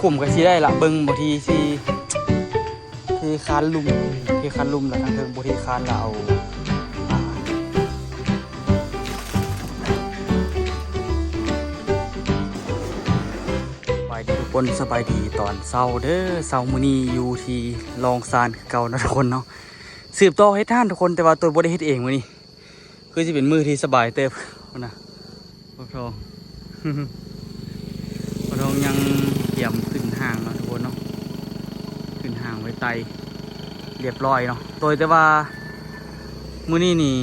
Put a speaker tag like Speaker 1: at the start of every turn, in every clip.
Speaker 1: ขุมก็สิได้ละเบิ่งบ่ทีสิเทคานลุ่มแล้วทางเทิงบ่เทคานแล้วเอาสบายดีทุกคนสบายดีตอนเช้าเด้อเช้ามื้อนี้อยู่ที่ลองซานคือเก่านะทุกคนเนาะสืบต่อเฮ็ดทานทุกคนแต่ว่าตัวบ่ได้เฮ็ดเองมื้อนี้คือสิเป็นมื้อที่สบายเติบพุ่นน่ะบ่พอ พอทองยังเตรียมขึ้นห่างเนาะทุกคนเนาะขึ้นห่างไว้ไตเรียบร้อยเนาะโดยแต่ว่ามื้อนี้นี่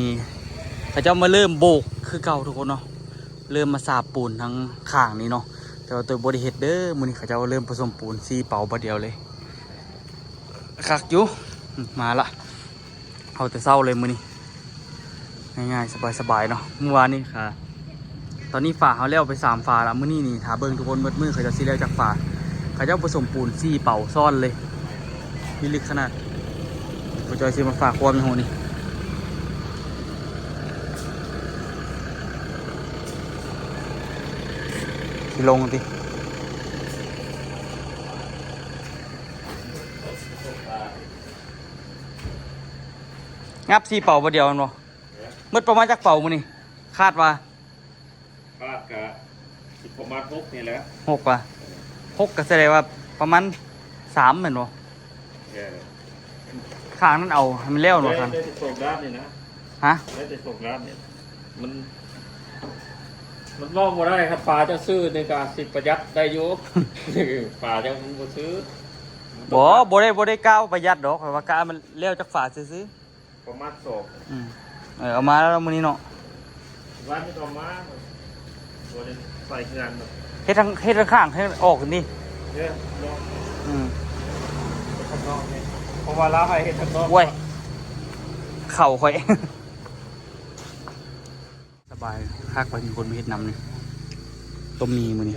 Speaker 1: เขาเจ้ามาเริ่มโบกคือเก่าทุกคนเนาะเริ่มมาสาบปูนทั้งข้างนี้เนาะแต่ว่าตัวบริเฮดเดอร์มื้อนี้เขาเจ้าเริ่มผสมปูนซีเป่าบัดเดียวเลยคักอยู่มาละเอาแต่เศร้าเลยมื้อนี้ง่ายๆสบายๆเนาะเมื่อวานนี้ค่ะตอนนี้ฝาเขาแล้วไป3ฝาแล้วมื้อนี้นี่ถ้าเบิ่งทุกคนเบิดมือเขาจะซีแล้วจากฝาเขาจะผสมปูนซี่เป่าซ่อนเลยมีลึกขนาดผู้จอยซื้อมาฝากความในหูนี่สิลงติงับซี่เป่าประเดียวเนาะมืดประมาณจักเป่ามื้อนี้คาดว่า
Speaker 2: กะประมาณ6นี่แหละ
Speaker 1: 6ป่ะ6ก็แสดงว่าประมาณ3เหมือนบ่ข้างนั้นเอาให้มันเลี้ยวหน่อยครับ
Speaker 2: ได้จะส่งร้านนี่นะ
Speaker 1: ฮะ
Speaker 2: ได้จะส่งร้านเนี่ยมันลองบ่ได้ครับปลาจะซื้อในการสิประหยัดได้อยู่ ปลาจะบ่ซื้อ
Speaker 1: บ่ได้ก้าวประหยัดดอกเพราะว่าก้าวมันเลี้ยวจากฝาซื้อ
Speaker 2: ประมาณ
Speaker 1: เอามาแล้วมื้อนี้เนาะ
Speaker 2: ร้านไม่ต้องมาบ่ได้ใส่งานแบบ
Speaker 1: เฮ็ดทางข้างให้ออกนี่
Speaker 2: เนี่ยลองข้างนอกนี่เพราะว่าร้านให้เฮ็ดข้างนอก
Speaker 1: โว้ยเข่าข่อย สบายคักไปมีคนมาเฮ็ดนำนี่ต้มมีมื้อนี้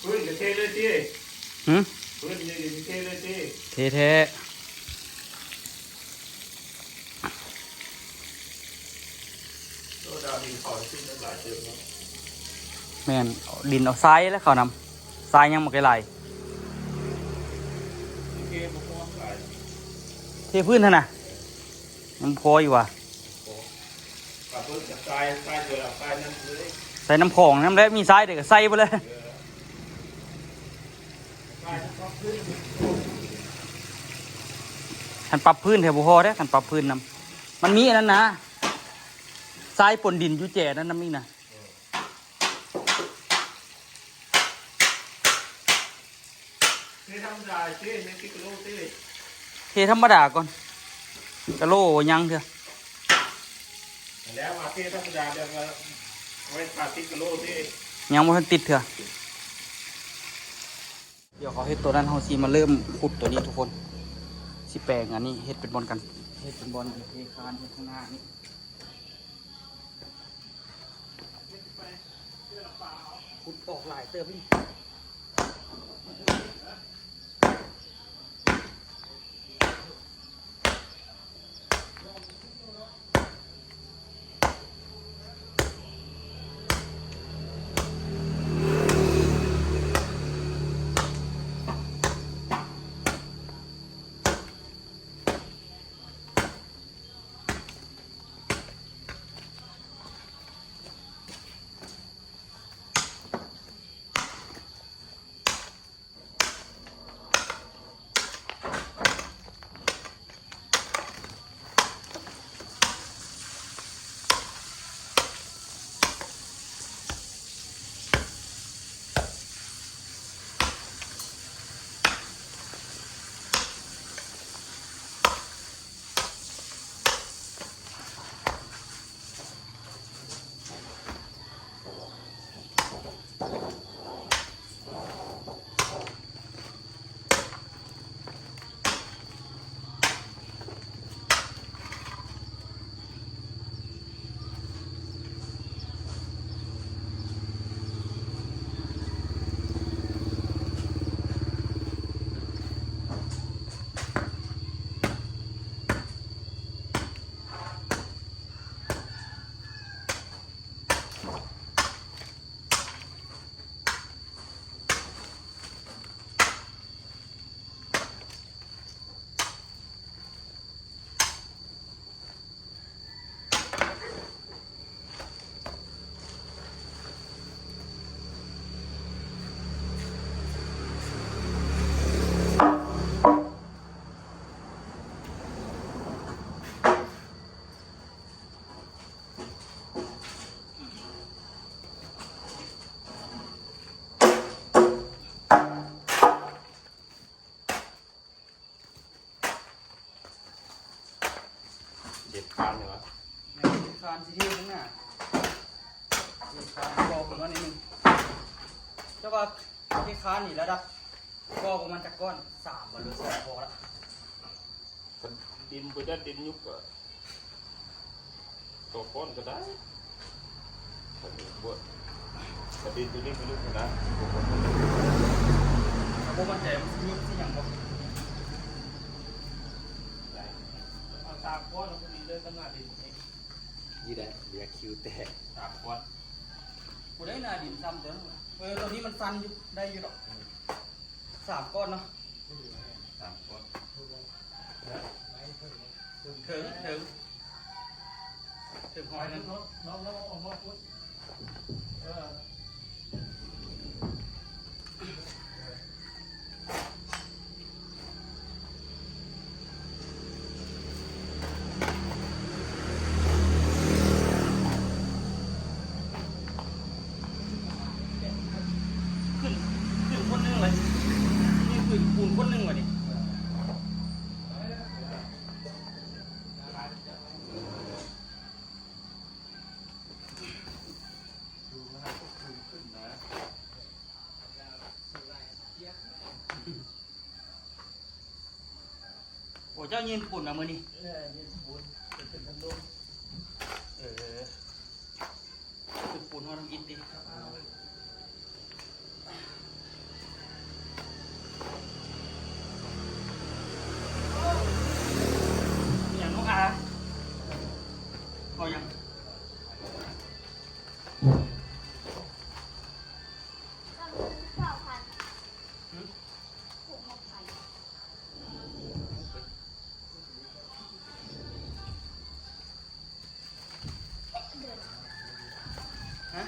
Speaker 2: พื้นจะเทเลยจีพื้นจะเทเลยจี
Speaker 1: เท่
Speaker 2: ตัวดาวดินขอขึ้นหลายเติมเนาะ
Speaker 1: แม่นดินเอาทรายแล้วเขานำทรายยังบ่ไกลไหลเทพื้นเท่าน่ะมันพออยู่ว่ะ
Speaker 2: พื้นทรายเดือดทรายนั่นเลย
Speaker 1: ใส่น้ำของน้ำแล้วมีทรายเด็กก็ใส่ไปเลยขันปรับพื้นแถวบุพอได้ขันปรับพื้นนำมันมีอันนั้นนะทรายปนดินอยู่แจ่นั้นน้ำนี่นะ
Speaker 2: เทธรรมดาเทไม่ติกโล
Speaker 1: เทธรรมดาก่อนกะโลยังเถอะ
Speaker 2: แล้วมาเทธรรมดาเดี๋ยวมาไว้ปาติกโล
Speaker 1: ยังไม่ทันติดเถอะเดี๋ยวเขาเฮ็ดตัวนั้นเขาซีมาเริ่มขุดตัวนี้ทุกคนสิแปลงอันนี้เฮ็ดเป็นบอลกันเฮ็ดเป็นบอลเทคานข้างหน้านี่ขุดออกหลายเติบนี่
Speaker 2: เจ็ดคานเลยวะ
Speaker 1: คานสิเทข้างหน้าคานกอผมว่านิดนึงแต่ว่าที่คานนี่ระดับกอประมาณจากก้อน3หรือ2พอละ
Speaker 2: ดินไปด้านดินยุบก็ตัวก้อนก็ได้กระดินตัวนี้ไปยุบนะ
Speaker 1: ถ้าผมมั่นใจมันยุบที่อย่างบ่
Speaker 2: เอาตามก้อนแล้วก็ดีเลยตั้งหน้าดินนี่แหละเรียกคิวแตกตามก้อน
Speaker 1: กูได้หน้าดินซ้ำตัวตัวนี้มันฟันอยู่ได้อยู่หรอก3ก้อนเนาะ
Speaker 2: ตามก้อน
Speaker 1: ถึงหอยนึง
Speaker 2: น้องออกมาพุทธ
Speaker 1: ขึ้นคนนึงเลยนี่คือปูนคนนึงว่ะดิโอ้เจ้ายินปุ่นอ่ะมือนี่คือปุ่นเขาทำอินดิอย่างน้องอาเอาอย่างฮะ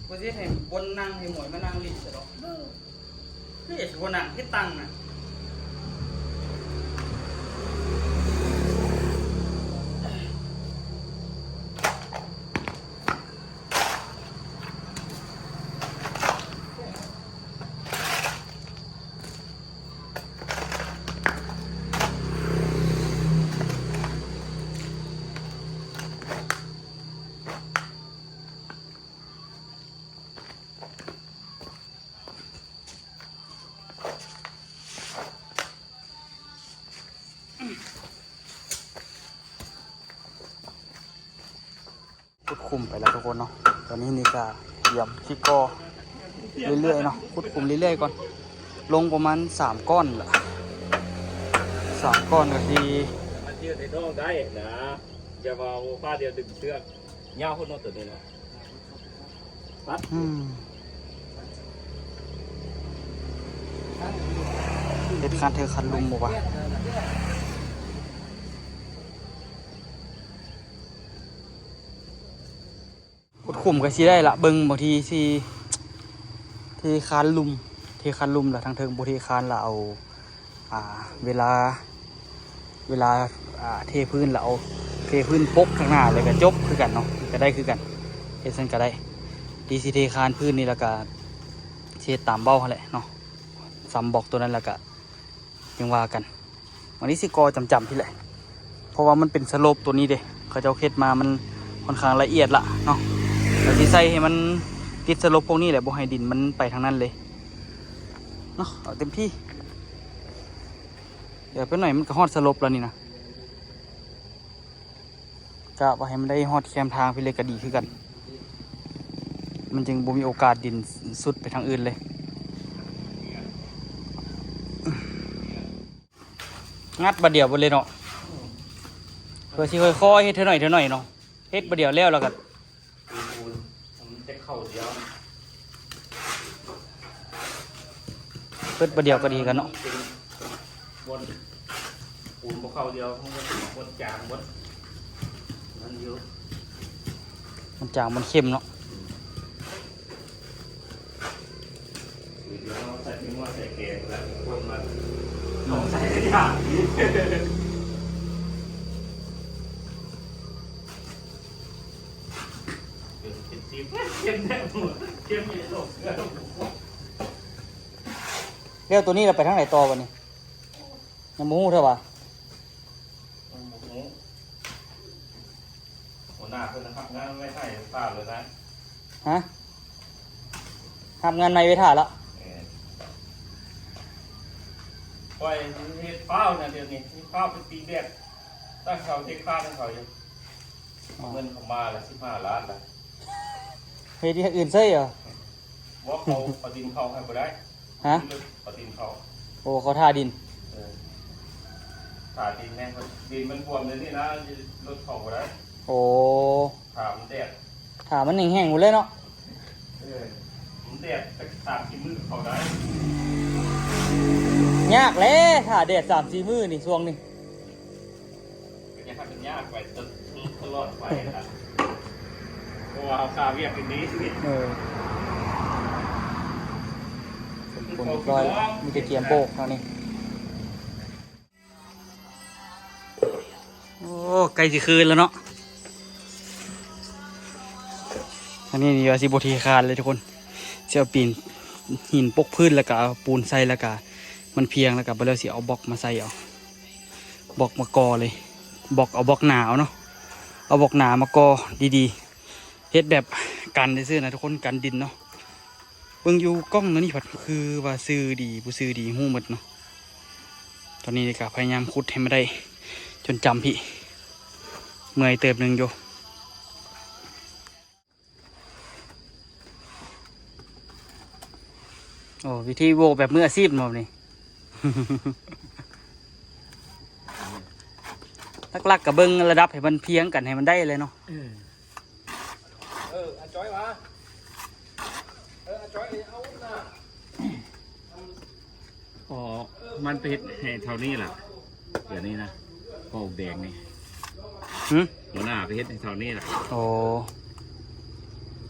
Speaker 1: กูจะให้บนนั่งให้หมวยมานั่งลิ้นเสร็จหรอคืออยากจะบนนั่งให้ตังค์น่ะขุดคุมไปแล้วทุกคนเนาะตอนนี้นี่ก็เยี่ยมที่กอเรื่อยๆเนาะขุดคุมเรื่อยๆก่อนลงประมาณ3ก้อนละ3ก้อนก็ดี
Speaker 2: มันเชื่อในน้องได้นะจะมาผ้าเดียวดึงเชือกยาวคนน้องตัวนี้เนาะปัด
Speaker 1: เด็ดขาดเธอคันลุมบอกว่าขุดคุมก็สิได้ละเบิ่งบางทีสิที่คานลุมละทางเทิงบ่ที่คานละเอาเวลาเทพื้นละเอาเทพื้นปกข้างหน้าเลยก็จบคือกันเนาะก็ได้คือกันเฮ็ดซั่นก็ได้ดีสิเทคานพื้นนี่แล้วก็เฮ็ดตามเบ้าหั่นแหละเนาะซ้ำบอกตัวนั้นแล้วก็ยังว่ากันวันนี้สิกอจำที่แหละเพราะว่ามันเป็นสโลปตัวนี้เด้เขาเจ้าเฮ็ดมามันค่อนข้างละเอียดละเนาะเราสิใส่ให้มันติดสโลปพวกนี้แหละบ่ให้ดินมันไปทางนั้นเลยเนาะเอาเต็มที่เดี๋ยวไปหน่อยมันก็ฮอดสโลปแล้วนี่นะกะว่าให้มันได้ฮอดแคมทางไปเลยก็ดีคือกันมันจึงบ่มีโอกาสดินสุดไปทางอื่นเลยงัดบะเดี่ยวบนเลยเนาะเพื่อที่ค่อยๆเฮ็ดเท่าหน่อยเนาะเฮ็ดบะเดี่ยวแล้วก็
Speaker 2: มันจะเข้าเดียว
Speaker 1: เฮ็ดบะเดี่ยวก็ดีกันเนาะ
Speaker 2: บนปูนพวกเข้าเดียวบนจางบนนั่นเยอะ
Speaker 1: มันจางมันเข้มเนาะ
Speaker 2: เดี๋ยวเราใส่ทิ้งว่าใส่เกลือแล้วคนมันลองใส่ได้ยากเข้มแน่หมดเข้มไม่หลบแล้ว
Speaker 1: เรียวตัวนี้เราไปทางไหนต่อวันนี้ยังบ่ฮู้เท่าว่า
Speaker 2: หน้าเพื่อนนะครับงั้นไม่ให้พลาดเลยนะ
Speaker 1: ฮะทำงานไม่ไปถ่ายแล้ว
Speaker 2: ปล่อยเฮ็ดเป้าเนี่ยเดี๋ยวนี้มีเป้าเป็นปีแรกตั้งเขาเทคค่าตั้งเขาอยู่เงินเขามาละ15 ล้านละ
Speaker 1: เฮ็ดที่อื่นใช่เหรอ
Speaker 2: ว่าเขาปฏินเขาให้บ่ได้
Speaker 1: ฮะ
Speaker 2: ปฏินเขา
Speaker 1: โอ้เขาท่าดิน
Speaker 2: ขาดินแน่ดินมันบวมเลยนี่นะรถเขาบ่ได้
Speaker 1: โอ้
Speaker 2: ขามันแดด
Speaker 1: ถามมันแห้งๆหมดเลยเนาะ
Speaker 2: มันแดดแต่3-4 มื้อเขาได้
Speaker 1: ยากเลยถ่าแดด3-4 มื้อนี่ช่วงนี้
Speaker 2: ก็จะให้มันยากไปตลอดไปนะเพราะว่าเอาคาเวียกเป็นนี้ชีวิต
Speaker 1: สมควรเรียบร้อยแล้วมีแต่เกียมโบกเท่านี้โอ้ใกล้สิคืนแล้วเนาะอันนี้นี่ว่าสิบทีคานเลยทุกคนเสียปีนหินปกพื้นแล้วก็เอาปูนใส่แล้วก็มันเพียงแล้วก็ไปแล้วสิเอาบล็อกมาใส่เอาบล็อกมากอเลยบล็อกเอาบล็อกหนาวเนาะเอาบล็อกหนามากอดีๆเฮ็ดแบบกันได้ซื่อนะทุกคนกันดินเนาะเบิ่งอยู่กล้องนั่นนี่ผัดคือว่าซื้อดีผู้ซื้อดีหู้หมดเนาะตอนนี้ก็พยายามขุดให้มันได้จนจำพี่เมื่อยเติบหนึ่งอยู่โอ้วิธีโวแบบมืออาชีพหมดนี่ ลักๆกับเบิ้งระดับให้มันเพียงกันให้มันได้เลยเนาะ
Speaker 2: อันจ้อยวะอันจ้อยเอาหน้าอ๋อมันเป็นให้เท่านี้แหละเดี๋ยวนี้นะโป่งแดงนี่หัวหน้าไปเฮ็ดให้เท่านี้แหละ
Speaker 1: โอ้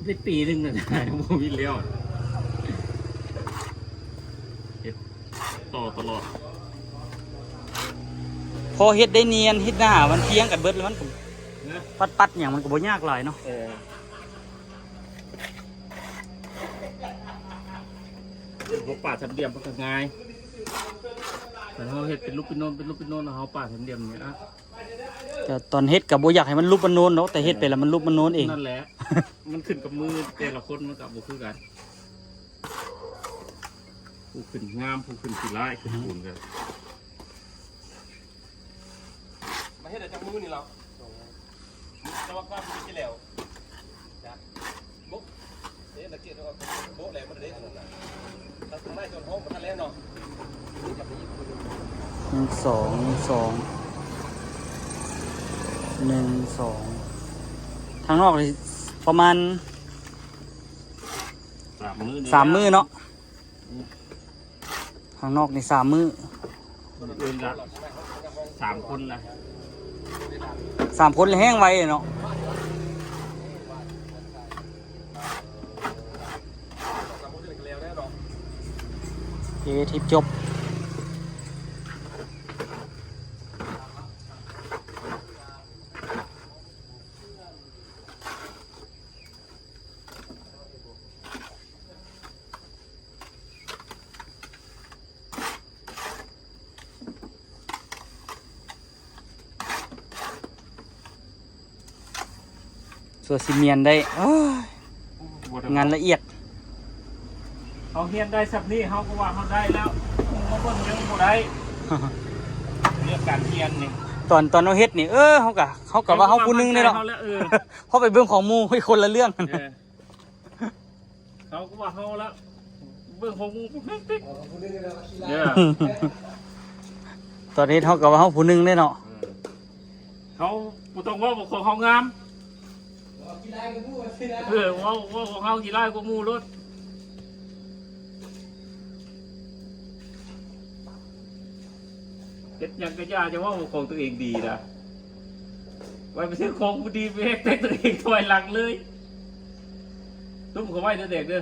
Speaker 2: เป็นปีนึงนะโมวิเลี้ยวเฮ็ดต่อตลอด
Speaker 1: พอเฮ็ดได้เนียนเฮ็ดหน้ามันเพียงกันเบิดแล้วมันก็ปัดอย่างมันก็บ่ยากหลายเนาะพวกป่าทำเดียมมันก็ง่ายแต่เขาเฮ็ดเป็นลูกเป็นโนนเขาป่าทำเดียมเนี่ยนะแต่ตอนเฮ็ดกับบ่อยากให้มันรูปมันโนนเนาะแต่เฮ็ดไปแล้วมันรูปมันโนนเองนั่นแหละ มันขึ้นกับมือแต่ละคนมันกับบ่คือกันผู้ขึ้นงามผู้ขึ้นสีร้ายขึ้นปูนกันมาเฮ็ดจากมือนี่หรอจะว่าความคิดแล้วจ้ะบุ๊กเอ๊ะตะเกียบเอาโบ๊ะแหลมมันเด้นั่นน่ะถ้าทำได้จนห้องมันทันแล้วเนาะ1 2 1 2ทางนอกเลยประมาณ3 มื้อเนาะทางนอกนี่3 มื้ออื่นละ3 คนละ3 คนเลยแห้งไวเนาะเอทิปจบส่วนซีเมียนได้งานละเอียดเขาเฮียนได้สับนี้เขาก็ว่าเขาได้แล้วเขาก็ยังบ่ได้เรื่องการเฮียนนี่ตอนเราเฮ็ดนี่เขากะว่าเขาผู้นึงได้หรอกเขาไปเบื้องของมูให้คนละเรื่องเขาก็ว่าเขาแล้วเบื้องของมูตอนนี้เขากะว่าเขาผู้นึงได้เนาะเขาผู้ต้องว่าของเขางามว่าของเขากี่ไร่ก็มูรถเจ็ดยังกระยาจะว่าของตัวเองดีนะไว้ไปซื้อของผู้ดีไปให้ตัวเองถอยหลังเลยตุ้มเขาไว้เด็กเด้อ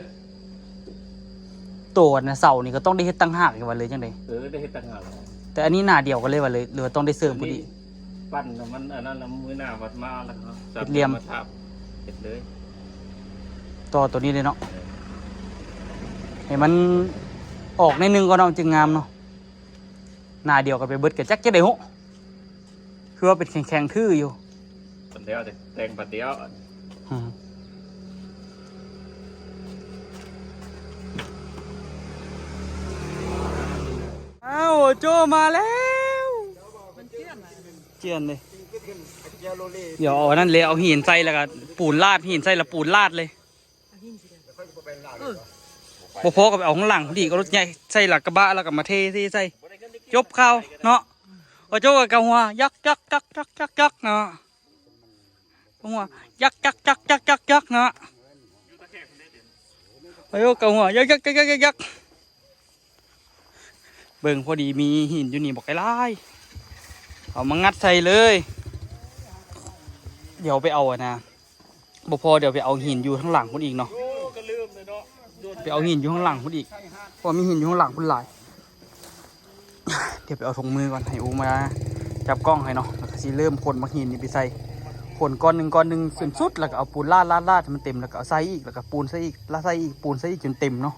Speaker 1: ตัวนะเสานี่ก็ต้องได้เฮ็ดตั้งหากกันวันเลยจังไดได้เฮ็ดตั้งหากแต่อันนี้หน้าเดียวกันเลยวันเลยหรือว่าต้องได้เสริมผู้ดีปั้นมันอันนั้นมือหน้าวัดมาแล้วครับเรียมเฮ็ดเลยตัวนี้เลยเนาะให้มันออกในนึงก็เนาะจึงงามเนาะหน้าเดียวกันไปเบิดกับจักจะได้หุคือว่าเป็นแข็งทื่ออยู่
Speaker 2: ยวแตงปลาเตี้ยว
Speaker 1: อืมอ้าวโจมาแล้วเจียนเลยเดี๋ยวเอานั่นเลยเอาหินใส่แล้วก็ปูนลาดหินใส่แล้วปูนลาดเลยพอๆกับเอาข้างหลังพอดีก็รถใหญ่ใส่หลักกระบะแล้วก็มาเทใส่จบข้าวเนาะโอ้โจกับกหัวยักเนาะหัวยักเนาะโอ้โจกับหัวยักเบิ่งพอดีมีหินอยู่นี่บอกไอ้ไล่เอามางัดใส่เลยเดี๋ยวไปเอานะบ่พอเดี๋ยวไปเอาหินอยู่ข้างหลังคนอีกเนาะไปเอาหินอยู่ข้างหลังคนอีกเพราะมีหินอยู่ข้างหลังคนหลายเดี๋ยวไปเอาถุงมือก่อนให้อูมาจับกล้องให้เนาะแล้วก็สิเริ่มขนมาหินนี่ไปใส่ขนก้อนหนึ่งสุดแล้วก็เอาปูนลาดให้มันเต็มแล้วก็เอาใส่อีกแล้วก็ปูนใส่อีกแล้วใส่อีกปูนใส่อีกจนเต็มเนาะ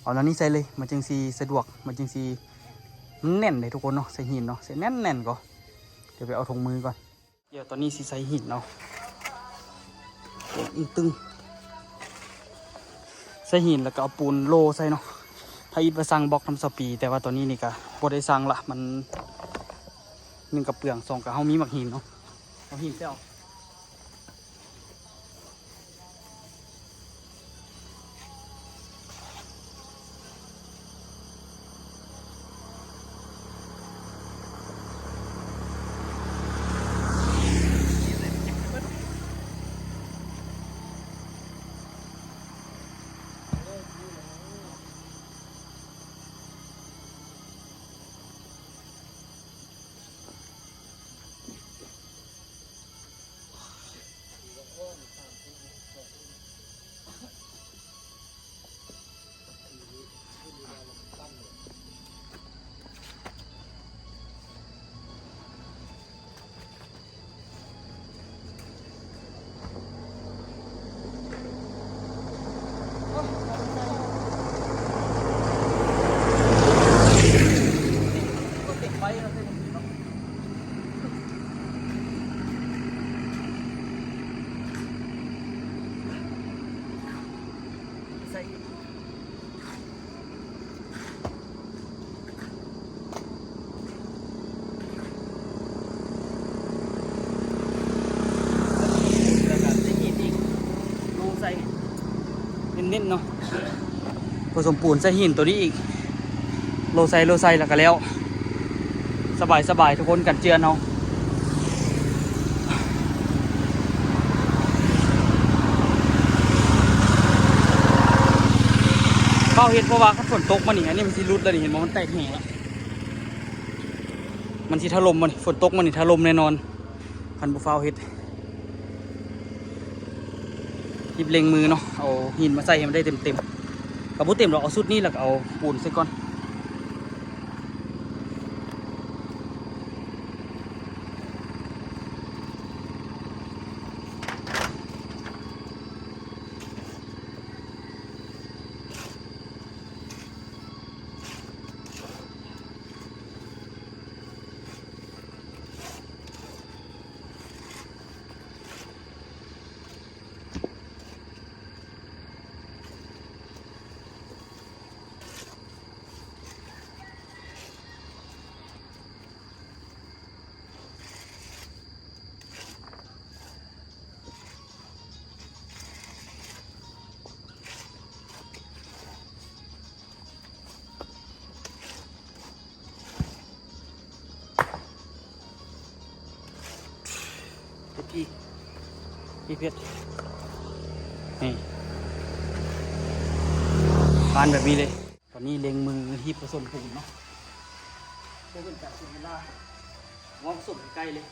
Speaker 1: เอาแล้วนี่ใส่เลยมันจึงสีสะดวกมันจึงสีมันแน่นเลยทุกคนเนาะใส่หินเนาะใส่แน่นก่อนเดี๋ยวไปเอาถุงมือก่อนเดี๋ยวตอนนี้สีใส่หินเนาะตึงใส่หินแล้วก็เอาปูนโลใส่เนาะให้อีทไปสั่งบล็อกทำสปีแต่ว่าตอนนี้นี่ก็บ่ได้สั่งละมัน1กับเปลือง2กับเฮามีหมักหินเนาะเอาหินใส่เอาเน้นๆเนาะผสมปูนใส่หินตัวนี้อีกโลไซแล้วก็แล้วสบายทุกคนกันเจือนเอาเข้าเห็นเพราะว่าฝนตกมานี่อันนี้มันสิรุดแล้วนี่เห็นมันแตกแห้งแล้วมันสิถล่มมันฝนตกมันนี่ถล่มแน่นอนพันบุฟ้าเห็ดหยิบเล็งมือเนาะเอาหินมาใส่ให้มันได้เต็มกับบุเต็มเราเอาสุดนี้แล้วก็เอาปูนใส่ก่อนพี่เพชรนี่บานแบบนี้เลยตอนนี้เล็งมือที่ผสมปูนเนาะเพื่อเป็นการสุดเวลางอกสุดใกล้เลย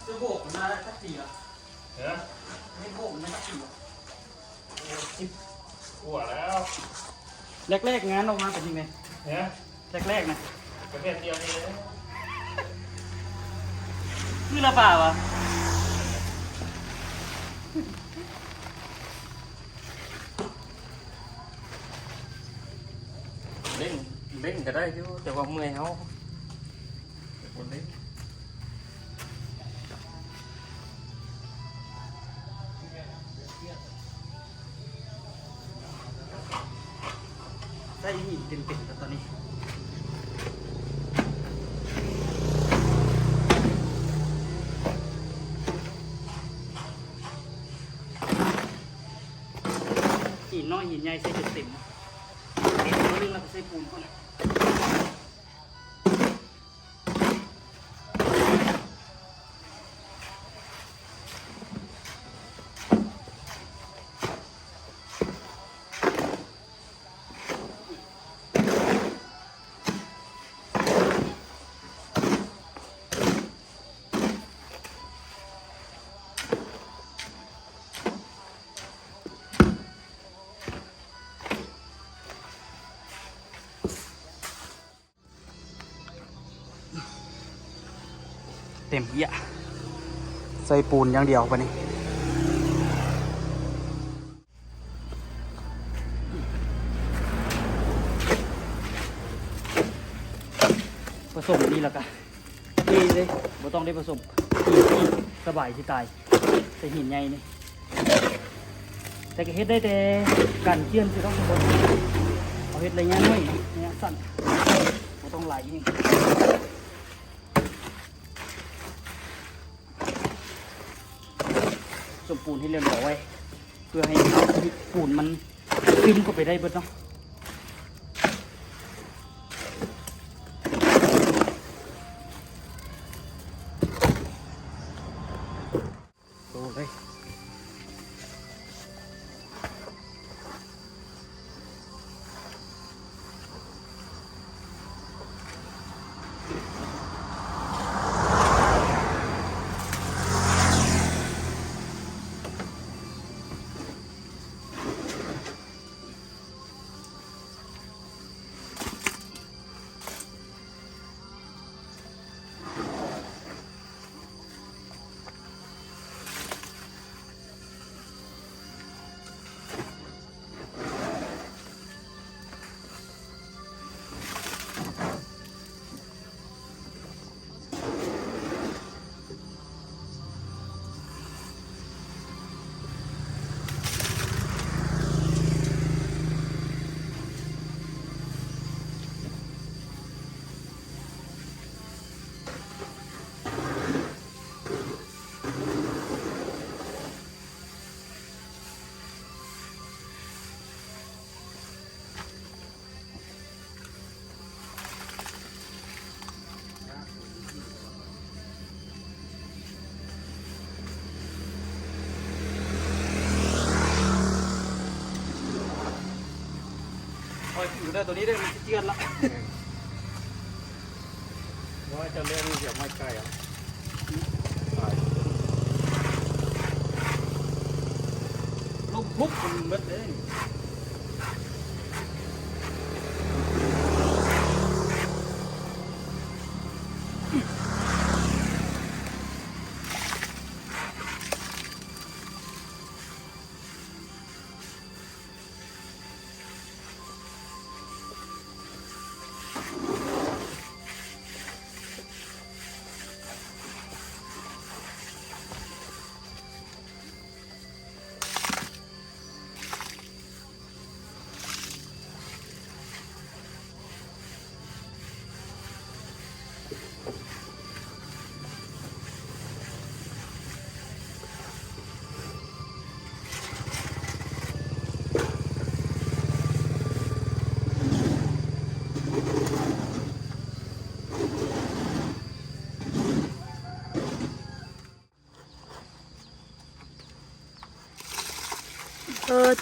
Speaker 1: จะโบกมาสักทีละไม่โบกมาสักทีละ
Speaker 2: ขั่วแล้ว
Speaker 1: แรกๆงานออกมาเป็นยังไง
Speaker 2: เนี่ย
Speaker 1: แรกๆนะ
Speaker 2: ประเภทเดียวนี่เลย
Speaker 1: คือระบาดวะ
Speaker 2: เล่นเล่นก็ได้ที่แต่ว่าเมื่อยเขาคนเล่น
Speaker 1: ได้หินเต็มๆแล้วตอนนี้หินน้อยหินใหญ่ใส่เต็มๆเต็มตัวนึงเราก็ใส่ปูนก่อนเต็มเหี้ยใส่ปูนอย่างเดียวปะนี่ผสมนี่แล้วกันนี่เลยบ่ต้องได้ผสมที่สบายที่ตายใส่หินใหญ่นี่แต่ก็เฮ็ดได้แต่กันเชื่อนสิต้องทุกคนเอาเฮ็ดอะไรเงี้ยน้อยเงี้ยสั้นบ่ต้องไหลนี่สมปูนให้เรียบร้อยไว้เพื่อให้ปูนมันซึมเข้าไปได้เบิดเนาะโอ้ยคอยอยู่ได้ตัวนี้ได้มันเจือนละ
Speaker 2: ว่าจะเล่นเดี๋ยวไม่ใกล้อ่ะ
Speaker 1: ลูกพุกมันเบิดเลย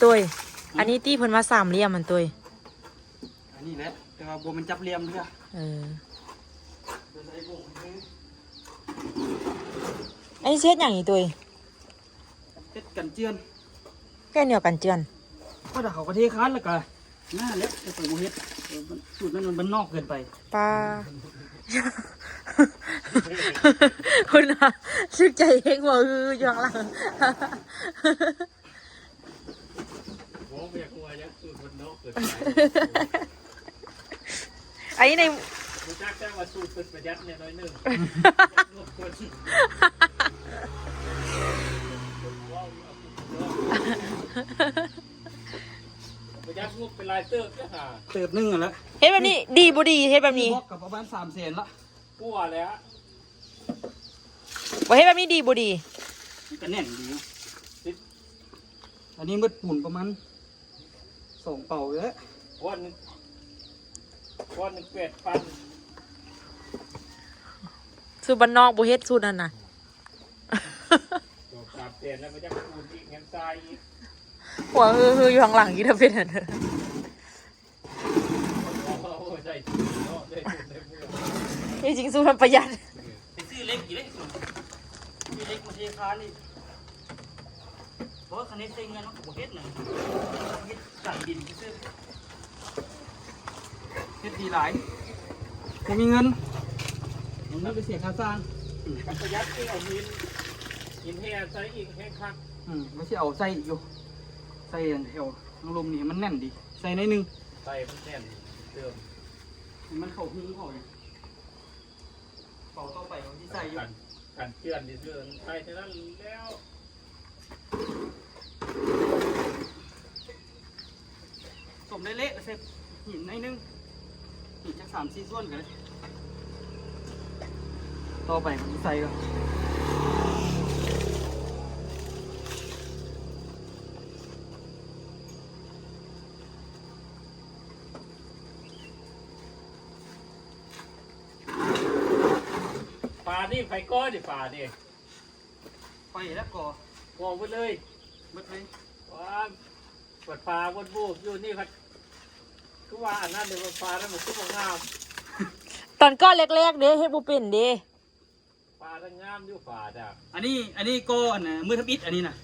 Speaker 3: ตุยอันนี้ตีเพิ่นมาสามเหลี่ยมมันตุย
Speaker 1: อันนี้แหละแต่ว่าบัวมันจับเหลี่ยมเถอะ
Speaker 3: เออ
Speaker 1: เดี๋ยวใส่โบ่งให้
Speaker 3: อันนี้เช็ดอย่างนี้ตุย
Speaker 1: เฮ็ดกันเจือน
Speaker 3: แค่เหนียวกันเจือน
Speaker 1: ก็แต่เขาก็เทค้านแล้วก็หน้าเล็กแต่ผมเฮ็ดสูตรนั้นมันนอกเกินไป
Speaker 3: ปลาคุณนะชื่อใจเองว่าอยู่ข้างหลัง
Speaker 2: โอ้ไม่อยากกลัวยักษ์สูตรมันนอกเกินไป
Speaker 3: ไอ้ใน
Speaker 2: รู้จักแจ้งว่าสูตรเป็นประหยัดเนี่ยน้อยหนึ่งงบคนประหยัดงบเป็นลายเติบเนี่ยค่ะ
Speaker 1: เติบนึงอ่ะแล้ว
Speaker 3: เฮ็ดแบบนี้ดีบ่ดีเฮ็ดแบบนี้
Speaker 1: บล็อกกับประมาณ300,000ละ
Speaker 2: ปั้วแล้ว
Speaker 3: บ่เฮ็ดแบบนี้ดีบ่ดี
Speaker 1: ก็แน่นดีนะอันนี้มืดปูนประมาณ2 เป่าแล้ว
Speaker 2: วันหนึ่ง8,000
Speaker 3: สูตรบ้านนอกบ่เฮ็ดสูตรนั้นน่ะ
Speaker 2: ตัวปราบเปลี่ยนแล้วมันจะปูนอีกเงินทรายอีก
Speaker 3: หัวอยู่ข้างหลังอีถ้าเป็นอันนั้น
Speaker 2: โอ้โหได้สูตรเนาะได้สูตรได้เมื่อ
Speaker 3: จริงๆสูตรมันประหยัด
Speaker 1: ไปซื้อเล็กกี่เล็กมีเล็กมาเทค้านนี่เพราะว่าคันนี้ใช้เงินมันก็บ่เฮ็ดน่ะเฮ็ดสั่งดินซื้อเฮ็ดดีหลายบ่มีเงินยังไม่ไปเสียค่าสร้าง
Speaker 2: กับประหยัดที่เอาหินแห่ใส่อีกแห้งคัก
Speaker 1: ไม่ใช่เอาใส่อยู่ใส่แถวลมนี่มันแน่นดีใส่ในนึง
Speaker 2: ใส่มันแน่นเดิม
Speaker 1: มันเข้าหูเข้าเลยเป่าต่อไปของที่ใส่อยู่
Speaker 2: กันเชื่อนดิเชื่อนใส่เท่านั้นแล้ว
Speaker 1: สมได้เละเสร็จหินในนึงหินจาก3-4 ส่วนกันเลยต่อไปของที่ใส่ก็
Speaker 2: ปลานี่ไฟก้อนดิปลาดิ
Speaker 1: ไฟแล้วก็
Speaker 2: มองไปเลย
Speaker 1: มืดเลย
Speaker 2: ว้าเปิดปลาบนบูบอยู่นี่ครับคือว่าอันนั้นเดี๋ยวปลาแล้วมันขึ้นมางาม
Speaker 3: ตอนก้อนเล็กๆเด้เฮ็ดบ่เป็นเด้
Speaker 2: ปลาทั้งงามอยู่ปลาจ้ะ
Speaker 1: อันนี้ก็มือทับอิดอันนี้นะ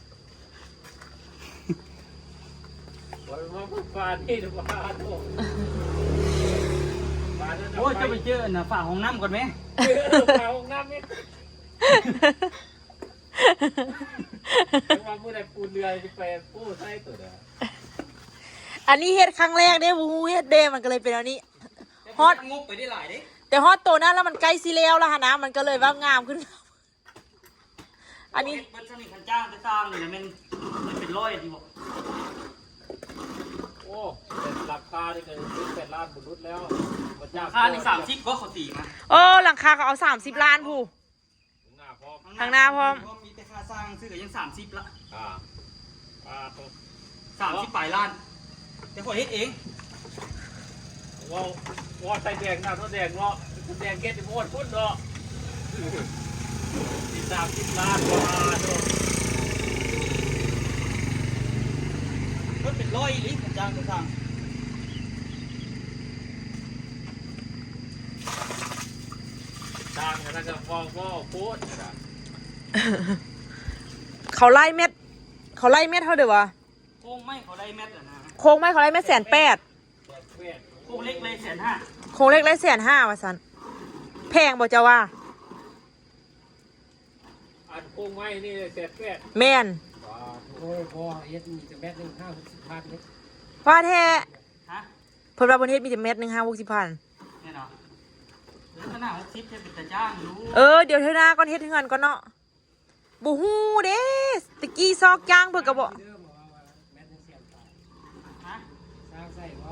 Speaker 2: วันมาพูดปลาที่ปลาโตปลาจะ
Speaker 1: โอ้ยจะไปเจอฝาห้องน้ำก่อนไหม
Speaker 2: ปลาห้องน้ำนี่ว่าผู้ใดปูเรือจะไปปูใส่ตัวเดียว
Speaker 3: อันนี้เฮ็ดครั้งแรกเด้บ่ฮู้เฮ็ดเด้มันก็เลยเป็นอันนี้ ฮอต
Speaker 1: งบไปได้หลายเด้
Speaker 3: แต่ฮอตโตนั้นแล้วมันใกล้สิแล้วล่ะนะมันก็เลยว่างามขึ้น อันนี้
Speaker 1: เบิ้ลสนิทขันจ้างไปสร้างนี่นะมันเป็นร้อยดีบอก
Speaker 2: โอ้เป็นราคาที่เกิน8 ล้านบุรุษแล้วมันยาก
Speaker 1: ค่าใน30ก็เขาตีมา
Speaker 3: โอ้หลังคาเขาเอา30 ล้านผู้
Speaker 2: หน้าพร้อม
Speaker 3: ทางหน้าพร้อม
Speaker 1: มีแต่ค่าสร้างซื้อก็ยัง30ละ
Speaker 2: ตัว
Speaker 1: 30 ปลายล้าน แต่ขอเฮ็ดเอง
Speaker 2: ว่าใส่แดงหน้าตัวแดงเนาะแดงเก็ตที่ม้วนพุ่นเนาะ30 ล้านกว่าตัว
Speaker 1: มันเป็นร้อยลิขันจ้างไปสร้าง
Speaker 2: ต่างกันนะครับว่าโคตรนะ
Speaker 3: เขาไล่เม็ดเท่าเด้อวะ
Speaker 1: โค้งไม่เขาได้แมตรนะ
Speaker 3: โค้งไหมเขาไล่เม็ด180,000
Speaker 1: โค้งเล็กเลย150,000
Speaker 3: โค้งเล็กไล่150,000ว่าซั่นแพงบ่เจ้าว่า
Speaker 2: อันโค้งไม้นี่8,000
Speaker 3: แม่น
Speaker 2: โอ้ยพอเอ็ดมีแต่แม็กนึง50 พันนี่
Speaker 3: ว่าแท้
Speaker 1: ฮะ
Speaker 3: เพิ่นว่าบนเฮ็ดมีแต่เม็ดหนึง5-60,000
Speaker 1: เนี่ยเนาะเดี๋ยวขนาด60จะเป็นตาจ้างรู้
Speaker 3: เดี๋ยวเธอหน้าก่อนเฮ็ดเฮือนก่อนเนาะบ่ฮู้เด้ตะกี้ซอกยางเพิ่นก็บ่
Speaker 2: เดิมบอกว่าแม็กนึง100,000
Speaker 1: ฮะ
Speaker 2: สร้างใส่เขา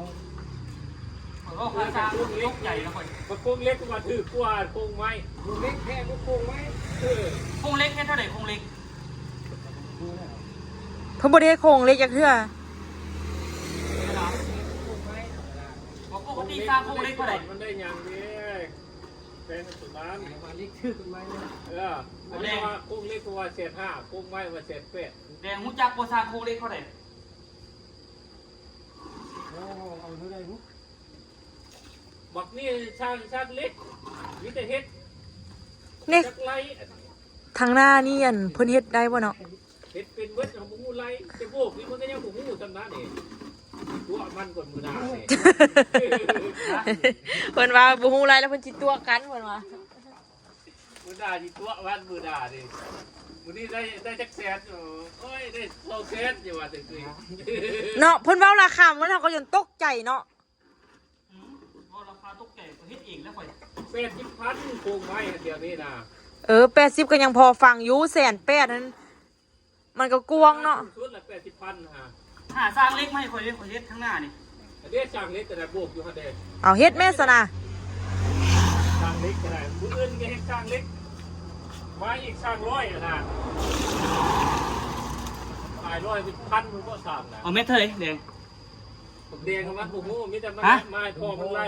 Speaker 1: ผมก็ค่าสร้างยกใหญ่แล้วคน
Speaker 2: มันโค้งเล็กกว่าถือกว่าโค้งไม้โค้งเล็กแค่โค้งไม้เออ
Speaker 1: โค้งเล็กแค่เท่าไหร่โค้งเล็ก
Speaker 2: ดูนะ
Speaker 3: เพิ่นบ่ได้เฮ็ดโครงเล็กจักเทื่อ
Speaker 1: เนี่ยเนาะ
Speaker 2: โค้งไม้
Speaker 1: บอกปกติสร้างโค้งเล็กเท่าไหร่
Speaker 2: มันได้อย่างนี้เป็นสุดล้านมาเล็กชื่อคุณไม้อันนี้ว่าโค้งเล็กกว่า1,500,000โค้งไม้ว่า1,800,000
Speaker 1: แดงหูจักบ่สร้างโค้งเล็กเท่าไหร่
Speaker 2: เอาเท่าไหร่บักนี่ช่างเล็กวิแต่เฮ็ด
Speaker 3: นี่
Speaker 2: จักไร
Speaker 3: ทางหน้านี่อันเพิ่นเฮ็ดได้บ่เนาะ
Speaker 2: เฮ็ดเป็นเบิดของหมูไรจะโบกนี่มันก็ยังบ่ฮู้จำนั้นนี่ ตัวมันก่อนมือหน้าเลย
Speaker 3: เพิ่นว่าบ่ฮู้ไรแล้วเพิ่นจิตัวกันเพิ่นว่า
Speaker 2: มือหน้าจีตัวมันมือหน้าดิมือนี้ได้จักแสนอยู่โอ้ยได้โลเซนอยู่ว่าตึกนี้
Speaker 3: เนาะเพิ่นเว้าราคามันเราก็ยังตกใจเนาะ
Speaker 1: ราคาตกใจเฮ็ดเองแล้วค่อย
Speaker 2: 80,000โคงไว้เดี๋ยวนี้นะ
Speaker 3: 80ก็ยังพอฟังอยู่180,000นั้นมันก็กวงเนาะ
Speaker 2: ชุดละ80,000ฮะ
Speaker 1: หาสร้างเล็กมาให้ค่อยเฮ็ดข้างหน้านี่
Speaker 2: อันนี้ช่างเล็กแต่ละบวกอยู่ฮะเด้
Speaker 3: เอาเฮ็ดแม่ซะนะ
Speaker 2: ช่างเล็กก็ได้ผู้อื่นก็เฮ็ดช่างเล็กไว้อีกช่างร้อยนะขายร้อยเป็นพันมันก็สั่งนะ
Speaker 1: เอาเม็ดเท่าไหร่แดง
Speaker 2: ผมเรียนกับมันโอ้โหมีแต่มัน
Speaker 1: ฮะ
Speaker 2: ไม้พอมันไร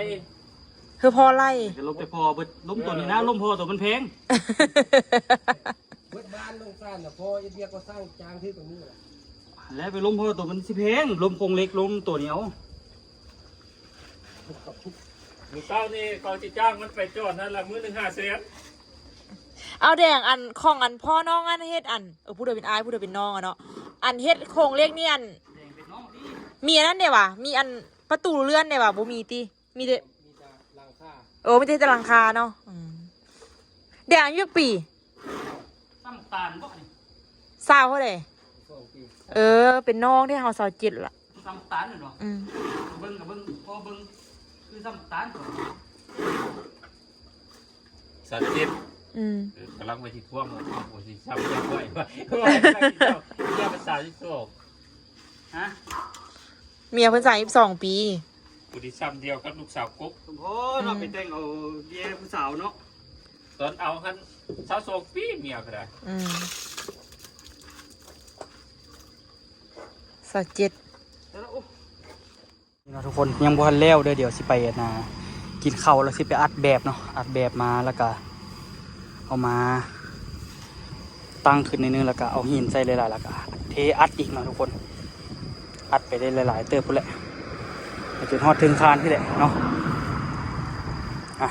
Speaker 3: คือพอไล่
Speaker 1: จะล้มแต่พอเบิดล้มตัวนี้นะล้มพอตัวมันแพง
Speaker 4: เบิดบ้านลงซ่านน่ะพอไอ้เบียก็สร้างจางที่ตรงนี้แหละ
Speaker 1: แล้วไปล้มพอตัวมันสิแพงล้มโครงเล็กล้มตัวเหนียว
Speaker 2: มือเช้านี่เขาจะจ้างมันไปจอดนั่นละมื้อหนึ่ง5 แสน
Speaker 3: เอาแดงอันของอันพ่อน้องอันเฮ็ดอันผู้ใดเป็นอ้ายผู้ใดเป็นน้องอะเนาะอันเฮ็ดโครงเล็กนี่อัน
Speaker 1: แดงเป็นน้องดิ
Speaker 3: มีอันนั้นเด้ว่ะมีอันประตูเลื่อนเด้ว่ะบ่มีติมีแต่
Speaker 4: มีแต่หลังคา
Speaker 3: ไม่ได้แต่หลังคาเนาะแดงอายุปี
Speaker 1: ซ้ำตาลบ่นี่
Speaker 3: สาวเท่าใด
Speaker 4: 2 ปี
Speaker 3: เป็นน้องที่เฮาสาวจิตล่ะ
Speaker 1: ซ้ำตาลเนาะ
Speaker 3: อืม
Speaker 1: เบิ่งกับเบิ่งพอเบิ่งคือซ้ำตาลก่อน
Speaker 2: สัตว์เจ็บ
Speaker 3: อืม
Speaker 2: กำลังไปที่ท่วมโอ้สิซ้ำเรียบร้อยว่าเจ้าภาษาที่โซ่
Speaker 1: ฮะ
Speaker 3: เมียเพิ่น32 ปี
Speaker 2: กูที่ซ้ำเดียวกับลูกสาวกุ๊ก
Speaker 1: สมพรเราไปแต่งเอาเบียร์ผู้สาวเนาะ
Speaker 2: ตอนเอาคัน22 ปีเมียก็ได้
Speaker 3: อืมสาวจิต
Speaker 1: แล้วโอ้
Speaker 5: นี่เนาะทุกคนยังบ่ทันแล้วเด้อเดี๋ยวสิไปกินข้าวแล้วสิไปอัดแบบเนาะอัดแบบมาแล้วก็เอามาตั้งขึ้นนิดนึงแล้วก็เอาหินใส่หลายๆแล้วก็เทอัดอีกเนาะทุกคนอัดไปได้หลายๆเติบพุ่นแหละไปจนฮอดถึงคานพี่แหละเนาะอ่ะ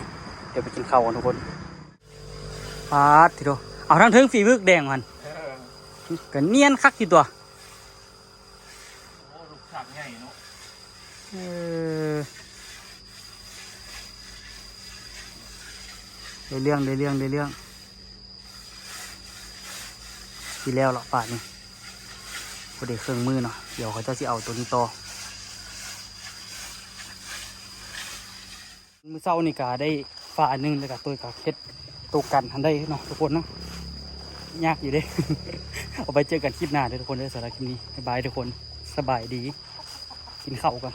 Speaker 5: เดี๋ยวไปกินข้าวกันทุกคนปาดทีเดียวเอาทั้งถึงฝีมือแดงมันก็เนียนคักอยู่ตัว
Speaker 2: โอ้ลูกสาวใหญ่เนาะ
Speaker 5: เออได้เรื่องทีแล้วหรอกป่านนี้พอดีเครื่องมือเนาะเดี๋ยวเขาจะสิเอาตัวนี้ต่อมือเศร้านี่กาได้ฝ่าหนึ่งเลยกับตัวกับเค็ดตัวกันทันได้เนาะทุกคนเนาะยากอยู่เด้ เอาไปเจอกันคลิปหน้าเด้อทุกคนเด้อสำหรับคลิปนี้บ๊ายบายทุกคนสบายดีกินข้าวกัน